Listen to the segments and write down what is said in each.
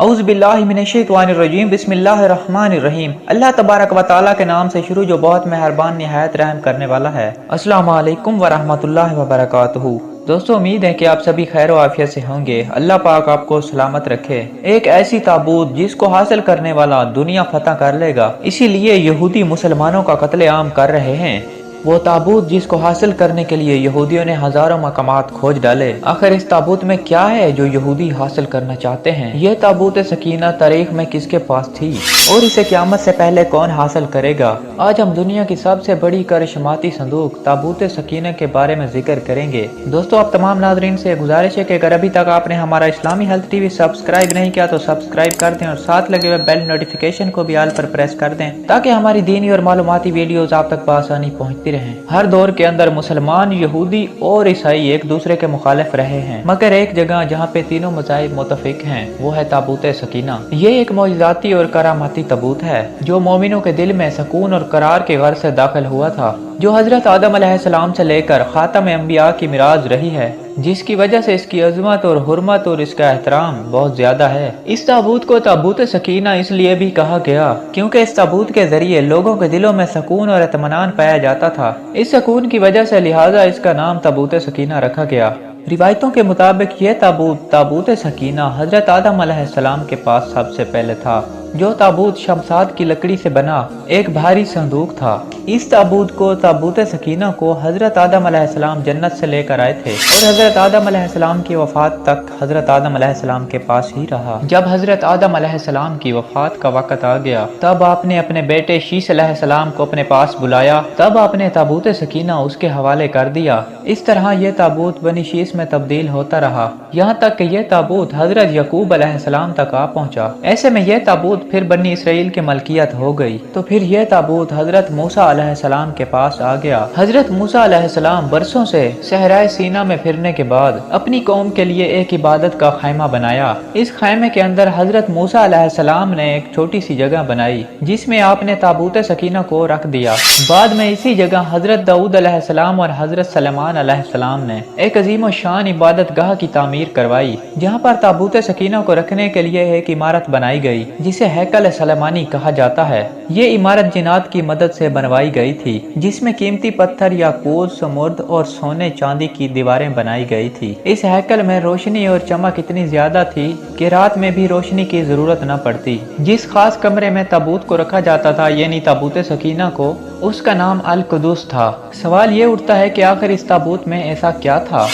اعوذ باللہ من الشیطان الرجیم بسم اللہ الرحمن الرحیم۔ اللہ تبارک و تعالیٰ کے نام سے شروع جو بہت مہربان نہایت رحم کرنے والا ہے۔ السلام علیکم ورحمۃ اللہ وبرکاتہ۔ دوستو امید ہے کہ آپ سبھی خیر و عافیت سے ہوں گے۔ اللہ پاک آپ کو سلامت رکھے۔ ایک ایسی تابوت جس کو حاصل کرنے والا دنیا فتح کر لے گا، اسی لیے یہودی مسلمانوں کا قتل عام کر رہے ہیں۔ وہ تابوت جس کو حاصل کرنے کے لیے یہودیوں نے ہزاروں مقامات کھوج ڈالے۔ آخر اس تابوت میں کیا ہے جو یہودی حاصل کرنا چاہتے ہیں؟ یہ تابوت سکینہ تاریخ میں کس کے پاس تھی اور اسے قیامت سے پہلے کون حاصل کرے گا؟ آج ہم دنیا کی سب سے بڑی کرشماتی صندوق تابوت سکینہ کے بارے میں ذکر کریں گے۔ دوستو آپ تمام ناظرین سے گزارش ہے کہ اگر ابھی تک آپ نے ہمارا اسلامی ہیلتھ ٹی وی سبسکرائب نہیں کیا تو سبسکرائب کر دیں اور ساتھ لگے ہوئے بیل نوٹیفیکیشن کو بھی آل پر پریس کر دیں تاکہ ہماری دینی اور معلوماتی ویڈیوز آپ تک بآسانی پہنچتی رہیں۔ ہر دور کے اندر مسلمان، یہودی اور عیسائی ایک دوسرے کے مخالف رہے ہیں، مگر ایک جگہ جہاں پہ تینوں مذاہب متفق ہیں وہ ہے تابوت سکینہ۔ یہ ایک معجزاتی اور کراماتی تابوت ہے جو مومنوں کے دل میں سکون اور قرار کے غرض سے داخل ہوا تھا، جو حضرت آدم علیہ السلام سے لے کر خاتم انبیاء کی میراث رہی ہے، جس کی وجہ سے اس کی عظمت اور حرمت اور اس کا احترام بہت زیادہ ہے۔ اس تابوت کو تابوت سکینہ اس لیے بھی کہا گیا کیونکہ اس تابوت کے ذریعے لوگوں کے دلوں میں سکون اور اطمینان پایا جاتا تھا۔ اس سکون کی وجہ سے لہٰذا اس کا نام تابوت سکینہ رکھا گیا۔ روایتوں کے مطابق یہ تابوت سکینہ حضرت آدم علیہ السلام کے پاس سب سے پہلے تھا، جو تابوت شمشاد کی لکڑی سے بنا ایک بھاری صندوق تھا۔ اس تابوت سکینہ کو حضرت آدم علیہ السلام جنت سے لے کر آئے تھے اور حضرت آدم علیہ السلام کی وفات تک حضرت آدم علیہ السلام کے پاس ہی رہا۔ جب حضرت آدم علیہ السلام کی وفات کا وقت آ گیا تب آپ نے اپنے بیٹے شیش علیہ السلام کو اپنے پاس بلایا، تب آپ نے تابوت سکینہ اس کے حوالے کر دیا۔ اس طرح یہ تابوت بنی شیش میں تبدیل ہوتا رہا یہاں تک کہ یہ تابوت حضرت یعقوب علیہ السلام تک آ پہنچا۔ ایسے میں یہ تابوت پھر بنی اسرائیل کی ملکیت ہو گئی تو پھر یہ تابوت حضرت موسیٰ علیہ السلام کے پاس آ گیا۔ حضرت موسیٰ علیہ السلام برسوں سے صحرائے سینا میں پھرنے کے بعد اپنی قوم کے لیے ایک عبادت کا خیمہ بنایا۔ اس خیمے کے اندر حضرت موسیٰ علیہ السلام نے ایک چھوٹی سی جگہ بنائی جس میں آپ نے تابوت سکینہ کو رکھ دیا۔ بعد میں اسی جگہ حضرت داؤد علیہ السلام اور حضرت سلیمان علیہ السلام نے ایک عظیم و شان عبادت گاہ کی تعمیر کروائی، جہاں پر تابوت سکینہ کو رکھنے کے لیے ایک عمارت بنائی گئی جسے ہیکل سلیمانی کہا جاتا ہے۔ یہ عمارت جنات کی مدد سے بنوائی گئی تھی جس میں قیمتی پتھر، یاقوت، سمرد اور سونے چاندی کی دیواریں بنائی گئی تھی۔ اس ہیکل میں روشنی اور چمک اتنی زیادہ تھی کہ رات میں بھی روشنی کی ضرورت نہ پڑتی۔ جس خاص کمرے میں تابوت کو رکھا جاتا تھا یعنی تابوت سکینہ کو، اس کا نام القدس تھا۔ سوال یہ اٹھتا ہے کہ آخر اس تابوت میں ایسا کیا تھا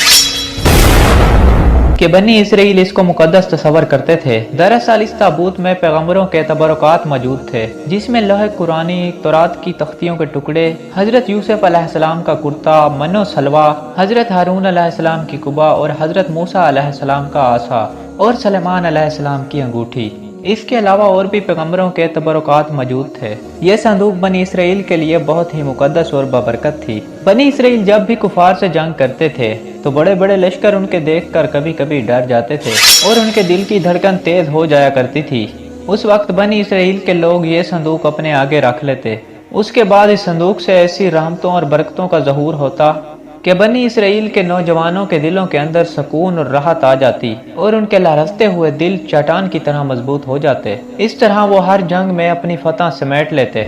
کہ بنی اسرائیل اس کو مقدس تصور کرتے تھے؟ دراصل اس تابوت میں پیغمبروں کے تبرکات موجود تھے، جس میں لوح قرآنی، تورات کی تختیوں کے ٹکڑے، حضرت یوسف علیہ السلام کا کرتا، من و سلوہ، حضرت ہارون علیہ السلام کی قبا اور حضرت موسیٰ علیہ السلام کا عصا اور سلیمان علیہ السلام کی انگوٹھی۔ اس کے علاوہ اور بھی پیغمبروں کے تبرکات موجود تھے۔ یہ صندوق بنی اسرائیل کے لیے بہت ہی مقدس اور بابرکت تھی۔ بنی اسرائیل جب بھی کفار سے جنگ کرتے تھے تو بڑے بڑے لشکر ان کے دیکھ کر کبھی کبھی ڈر جاتے تھے اور ان کے دل کی دھڑکن تیز ہو جایا کرتی تھی۔ اس وقت بنی اسرائیل کے لوگ یہ صندوق اپنے آگے رکھ لیتے۔ اس کے بعد اس صندوق سے ایسی رحمتوں اور برکتوں کا ظہور ہوتا کہ بنی اسرائیل کے نوجوانوں کے دلوں کے اندر سکون اور راحت آ جاتی اور ان کے لرزتے ہوئے دل چٹان کی طرح مضبوط ہو جاتے۔ اس طرح وہ ہر جنگ میں اپنی فتح سمیٹ لیتے۔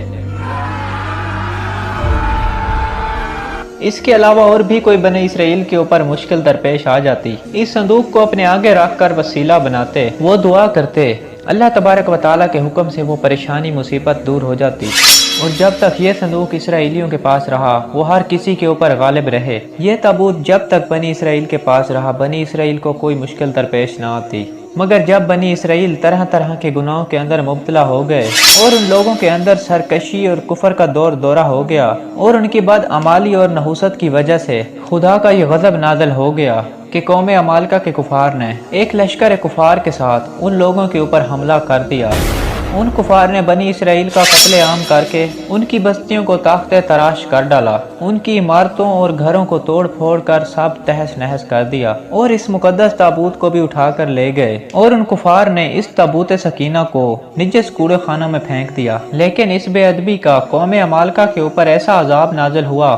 اس کے علاوہ اور بھی کوئی بنی اسرائیل کے اوپر مشکل درپیش آ جاتی، اس صندوق کو اپنے آگے رکھ کر وسیلہ بناتے، وہ دعا کرتے، اللہ تبارک و تعالیٰ کے حکم سے وہ پریشانی مصیبت دور ہو جاتی۔ اور جب تک یہ صندوق اسرائیلیوں کے پاس رہا وہ ہر کسی کے اوپر غالب رہے۔ یہ تابوت جب تک بنی اسرائیل کے پاس رہا بنی اسرائیل کو کوئی مشکل درپیش نہ آتی، مگر جب بنی اسرائیل طرح طرح کے گناہوں کے اندر مبتلا ہو گئے اور ان لوگوں کے اندر سرکشی اور کفر کا دورہ ہو گیا اور ان کی بدعمالی اور نحوست کی وجہ سے خدا کا یہ غضب نازل ہو گیا کہ قوم عمالقہ کے کفار نے ایک لشکر کفار کے ساتھ ان لوگوں کے اوپر حملہ کر دیا۔ ان کفار نے بنی اسرائیل کا قتل عام کر کے ان کی بستیوں کو تاختے تراش کر ڈالا، ان کی عمارتوں اور گھروں کو توڑ پھوڑ کر سب تہس نہس کر دیا اور اس مقدس تابوت کو بھی اٹھا کر لے گئے۔ اور ان کفار نے اس تابوت سکینہ کو نجس کوڑے خانوں میں پھینک دیا۔ لیکن اس بے ادبی کا قوم عمالقہ کے اوپر ایسا عذاب نازل ہوا